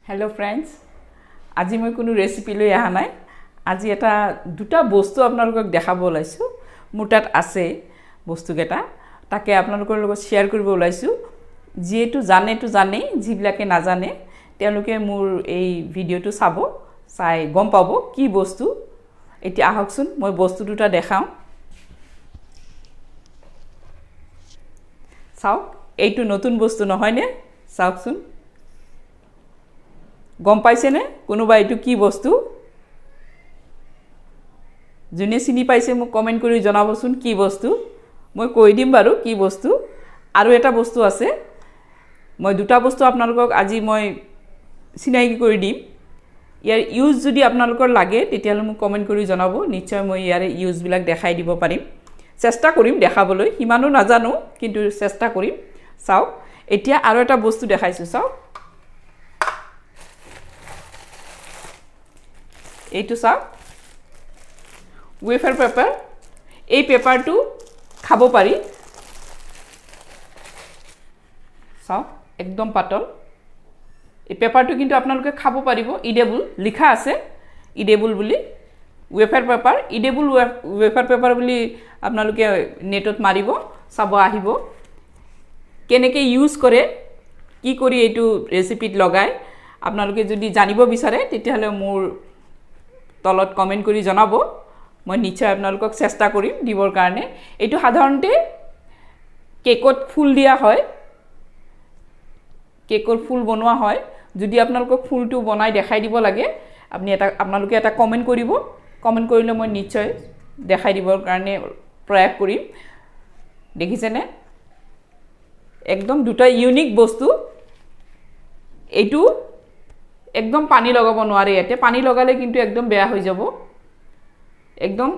Hello friends, আজি মই কোনো ৰেচিপি লৈ আহা নাই আজি এটা দুটা বস্তু আপোনালোকক দেখাব ওলাইছো মোৰ তাত আছে বস্তুকেটা তাকে আপোনালোকৰ লগত শেয়াৰ কৰিব ওলাইছো যেটো জানে যিবিলাকে নাজানে তেওঁলোকে মোৰ এই ভিডিওটো চাব চাই গম পাব কি বস্তু এতিয়া আহকচোন মই বস্তু দুটা দেখাও চাওক এইটো নতুন বস্তু নহয়নে চাওকচোন গম পাইছে নে কোনোবা এটো কি বস্তু জুনে চিনি পাইছে মোক কমেন্ট কৰি জনাবচোন কি বস্তু মই কৈ দিম বাৰু কি বস্তু আৰু এটা বস্তু আছে মই দুটা বস্তু আপোনালোকক আজি মই চিনাকি কৰি দিম ইয়াৰ ইউজ যদি আপোনালোকৰ লাগে তেতিয়ালে মোক কমেন্ট কৰি জনাব নিশ্চয় মই ইয়াৰ ইউজ বিলাক দেখাই দিব পাৰিম চেষ্টা কৰিম দেখাবলৈ হিমানো নাজানো কিন্তু চেষ্টা কৰিম চাওক এতিয়া আৰু এটা বস্তু দেখাইছো চাওক এইটো চাওক ওয়েফাৰ পেপাৰ এই পেপাৰটো খাব পাৰি চাওক একদম পাতল এই পেপাৰটো কিন্তু আপোনালোকে খাব পাৰিব ইডেবল লিখা আছে ইডেবল বুলি ওয়েফাৰ পেপাৰ ইডেবল ওয়েফাৰ পেপাৰ বুলি আপোনালোকে নেটত মাৰিব চাব আহিব কেনেকৈ ইউজ কৰে কি কৰি এইটো ৰেচিপিত লগায় আপোনালোকে যদি জানিব বিচাৰে তেতিয়াহলে মোৰ তলত কমেন্ট কৰি জনাব মই নিশ্চয় আপোনালোকক চেষ্টা কৰিম দিবৰ কাৰণে এইটো সাধাৰণতে কেকত ফুল দিয়া হয় কেকৰ ফুল বনোৱা হয় যদি আপোনালোকক ফুলটো বনাই দেখাই দিব লাগে আপোনালোকে এটা কমেন্ট কৰিব কমেন্ট কৰিলে মই নিশ্চয় দেখাই দিবৰ কাৰণে প্ৰয়াস কৰিম দেখিছেনে একদম দুটা ইউনিক বস্তু এইটো একদম পানী লগাব নোৱাৰে এতে পানী লগালে কিন্তু একদম বেয়া হৈ যাব একদম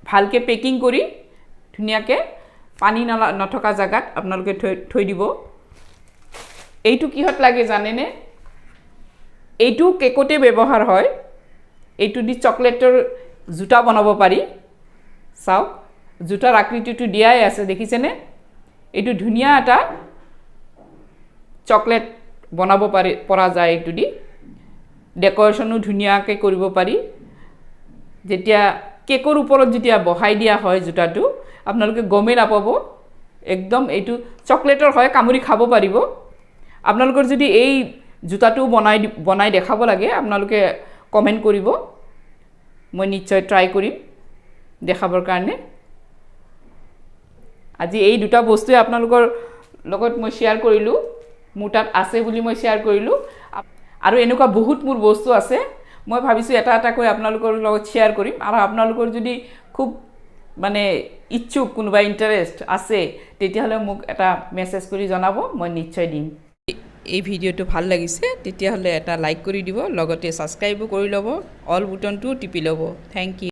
ভালকে পেকিং কৰি ধুনিয়াকে পানী নথকা জায়গাত আপোনালোকে থৈ দিব এইটো কিহত লাগে জানেনে এইটো কেকতে ব্যৱহাৰ হয় এইটো দি চকলেটৰ জুতা বনাব পাৰি চাওক জুতাৰ আকৃতিটো দিয়াই আছে দেখিছেনে এইটো ধুনিয়া এটা চকলেট বনাব পৰা যায় এইটো দি ডেকোৰেশনো ধুনিয়াকে কৰিব পাৰি যেতিয়া কেকৰ ওপৰত যেতিয়া বহাই দিয়া হয় জুতাটো আপোনালোকে গমে নাপাব একদম এইটো চকলেটৰ হয় কামুৰি খাব পাৰিব আপোনালোকৰ যদি এই জুতাটো বনাই দেখাব লাগে আপোনালোকে কমেন্ট কৰিব মই নিশ্চয় ট্ৰাই কৰিম দেখাবৰ কাৰণে আজি এই দুটা বস্তুৱে আপোনালোকৰ লগত মই শেয়াৰ কৰিলো মোৰ তাত আছে বুলি মই শেয়াৰ কৰিলো আৰু এনেকুৱা বহুত মোৰ বস্তু আছে মই ভাবিছো এটা এটা কৈ আপোনালোকৰ লগত শেয়াৰ কৰিম আৰু আপোনালোকৰ যদি খুব মানে ইচ্ছুক কোনোবা ইন্টাৰেষ্ট আছে তেতিয়াহলে মোক এটা মেসেজ কৰি জনাব মই নিশ্চয় দিম এই ভিডিওটো ভাল লাগিছে তেতিয়াহলে এটা লাইক কৰি দিব লগতে সাবস্ক্ৰাইবো কৰি লব অল বুটনটো টিপি লব থ্যাংক ইউ